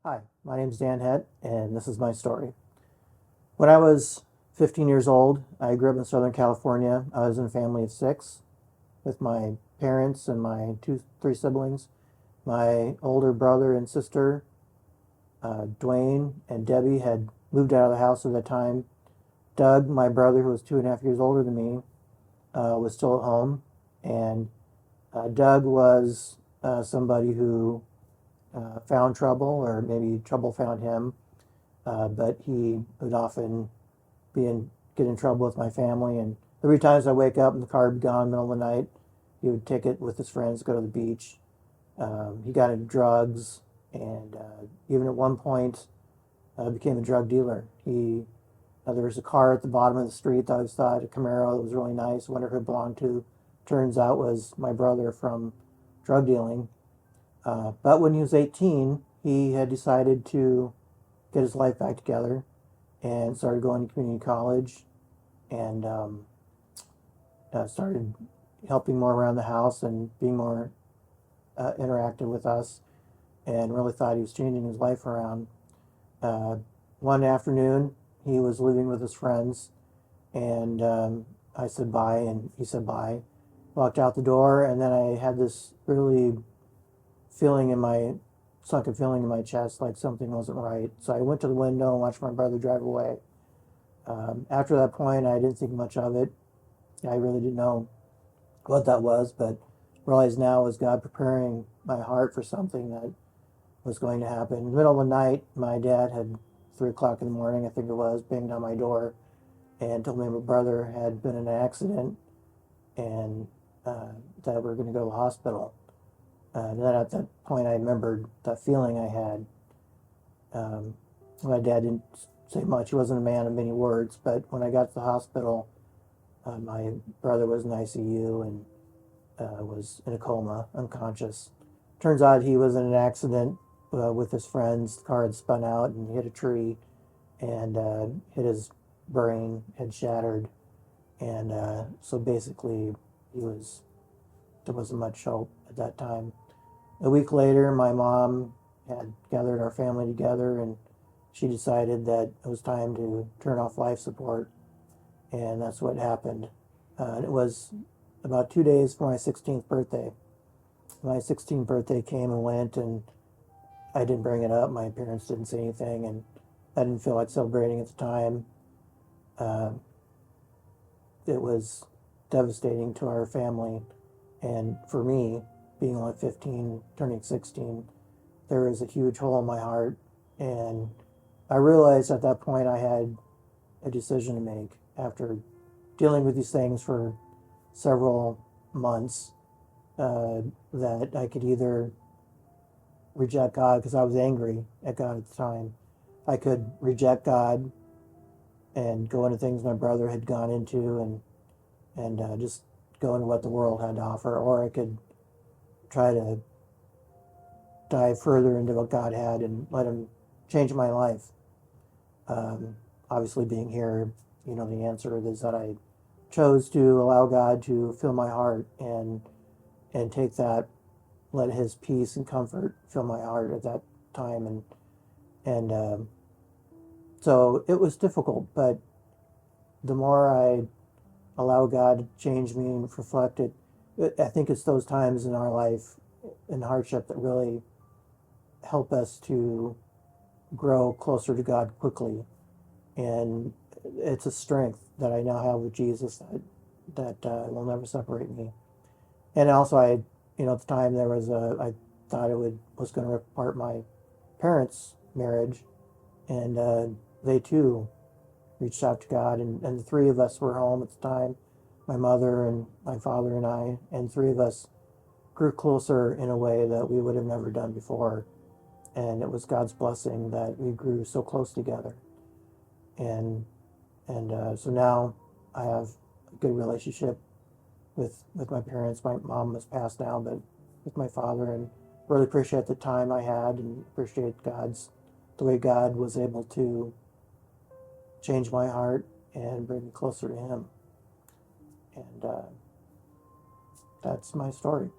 Hi, my name is Dan Hett, and this is my story. When I was 15 years old, I grew up in Southern California. I was in a family of six with my parents and my three siblings. My older brother and sister, Dwayne and Debbie, had moved out of the house at the time. Doug, my brother, who was 2.5 years older than me, was still at home. And Doug was somebody who found trouble, or maybe trouble found him. But he would often get in trouble with my family. And every time I wake up and the car would be gone in the middle of the night, he would take it with his friends, go to the beach. He got into drugs, and even at one point became a drug dealer. There was a car at the bottom of the street that I always thought, a Camaro, that was really nice. Wondered who it belonged to. Turns out was my brother from drug dealing. But when he was 18, he had decided to get his life back together and started going to community college, and started helping more around the house and being more interactive with us, and really thought he was changing his life around. One afternoon, he was living with his friends, and I said bye, and he said bye. Walked out the door, and then I had this really sunken feeling in my chest, like something wasn't right. So I went to the window and watched my brother drive away. After that point, I didn't think much of it. I really didn't know what that was, but realized now was God preparing my heart for something that was going to happen. In the middle of the night, my dad had 3 o'clock in the morning, I think it was, banged on my door and told me my brother had been in an accident, and that we were going to go to the hospital. And then at that point, I remembered that feeling I had. My dad didn't say much. He wasn't a man of many words, but when I got to the hospital, my brother was in ICU and was in a coma, unconscious. Turns out he was in an accident with his friends. The car had spun out and hit a tree, and hit his brain, had shattered. And so basically, there wasn't much hope at that time. A week later, my mom had gathered our family together, and she decided that it was time to turn off life support, and that's what happened. It was about 2 days for my 16th birthday. My 16th birthday came and went, and I didn't bring it up. My parents didn't say anything, and I didn't feel like celebrating at the time. Uh, it was devastating to our family, and for me, being only 15, turning 16, there was a huge hole in my heart. And I realized at that point I had a decision to make after dealing with these things for several months, that I could either reject God, because I was angry at God at the time. I could reject God and go into things my brother had gone into, and just go into what the world had to offer, or I could try to dive further into what God had and let Him change my life. Obviously, being here, the answer is that I chose to allow God to fill my heart and take that, let His peace and comfort fill my heart at that time, and so it was difficult, but the more I allow God to change me and reflect it, I think it's those times in our life in hardship that really help us to grow closer to God quickly. And it's a strength that I now have with Jesus that will never separate me. And also, at the time I thought was going to rip apart my parents' marriage, and they too reached out to God, and the three of us were home at the time, my mother and my father and I, and three of us grew closer in a way that we would have never done before. And it was God's blessing that we grew so close together. And so now I have a good relationship with my parents. My mom has passed now, but with my father, and really appreciate the time I had, and appreciate the way God was able to change my heart and bring me closer to Him. And that's my story.